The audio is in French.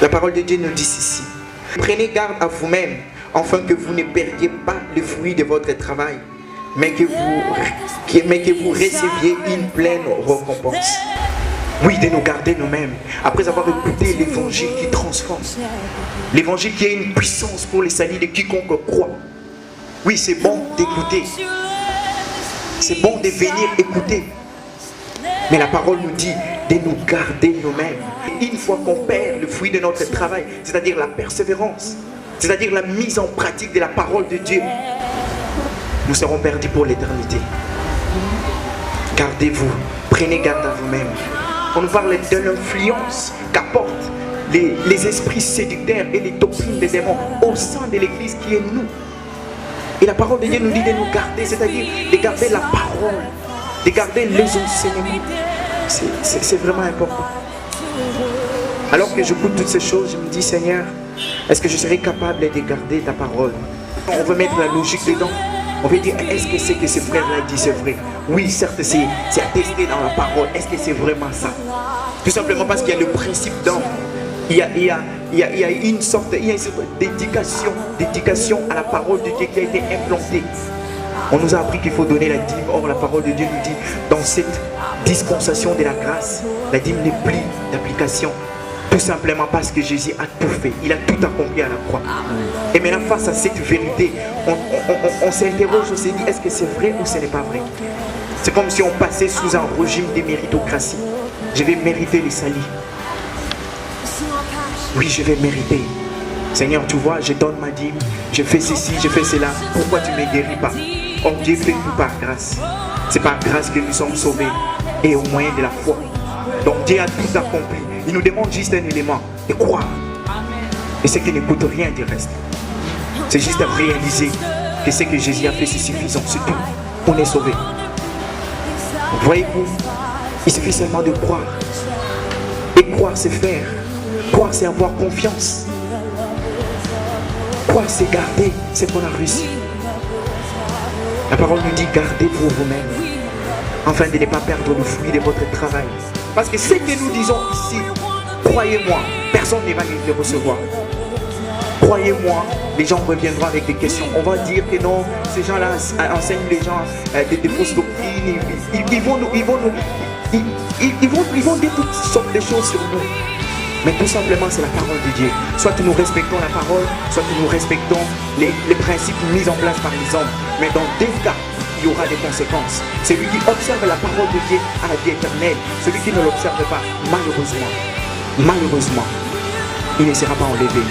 La parole de Dieu nous dit ceci. Prenez garde à vous-même, afin que vous ne perdiez pas le fruit de votre travail, mais que vous receviez une pleine récompense. Oui, de nous garder nous-mêmes, après avoir écouté l'évangile qui transforme. L'évangile qui a une puissance pour le salut de quiconque croit. Oui, c'est bon d'écouter. C'est bon de venir écouter. Mais la parole nous dit de nous garder nous-mêmes. Une fois qu'on perd le fruit de notre travail, c'est-à-dire la persévérance, c'est-à-dire la mise en pratique de la parole de Dieu, nous serons perdus pour l'éternité. Gardez-vous, prenez garde à vous-même. On nous parle de l'influence qu'apportent les esprits séducteurs et les doctrines des démons au sein de l'église qui est nous. Et la parole de Dieu nous dit de nous garder, c'est-à-dire de garder la parole, de garder les enseignements. C'est vraiment important. Alors que j'écoute toutes ces choses, je me dis, Seigneur, est-ce que je serai capable de garder ta parole? On veut mettre la logique dedans. On veut dire, est-ce que c'est que ce frère-là dit c'est vrai? Oui, certes, c'est attesté dans la parole. Est-ce que c'est vraiment ça? Tout simplement parce qu'il y a le principe d'homme. Il y a une sorte d'éducation à la parole de Dieu qui a été implantée. On nous a appris qu'il faut donner la dîme. Or, la parole de Dieu nous dit, dans cette dispensation de la grâce, la dîme n'est plus d'application. Tout simplement parce que Jésus a tout fait. Il a tout accompli à la croix. Et maintenant, face à cette vérité, on s'interroge, on se dit, est-ce que c'est vrai ou ce n'est pas vrai? C'est comme si on passait sous un régime de méritocratie. Je vais mériter les salis. Oui, je vais mériter. Seigneur, tu vois, je donne ma dîme, je fais ceci, je fais cela. Pourquoi tu ne me guéris pas? Or, Dieu fait tout par grâce. C'est par grâce que nous sommes sauvés et au moyen de la foi. Donc, Dieu a tout accompli. Il nous demande juste un élément, de croire. Et ce qui ne coûte rien du reste. C'est juste à réaliser que ce que Jésus a fait, c'est suffisant. C'est tout. On est sauvé. Voyez-vous, il suffit seulement de croire. Et croire, c'est faire. Croire, c'est avoir confiance. Croire, c'est garder ce qu'on a réussi. La parole nous dit, gardez-vous vous-même, afin de ne pas perdre le fruit de votre travail. Parce que ce que nous disons ici, croyez-moi, personne ne va le recevoir. Croyez-moi, les gens reviendront avec des questions. On va dire que non, ces gens-là enseignent les gens des fausses doctrines. Ils vont dire toutes sortes de choses sur nous. Mais tout simplement, c'est la parole de Dieu. Soit nous respectons la parole, soit nous respectons les principes mis en place par les hommes. Mais dans deux cas, il y aura des conséquences. Celui qui observe la parole de Dieu a la vie éternelle. Celui qui ne l'observe pas, malheureusement, il ne sera pas enlevé.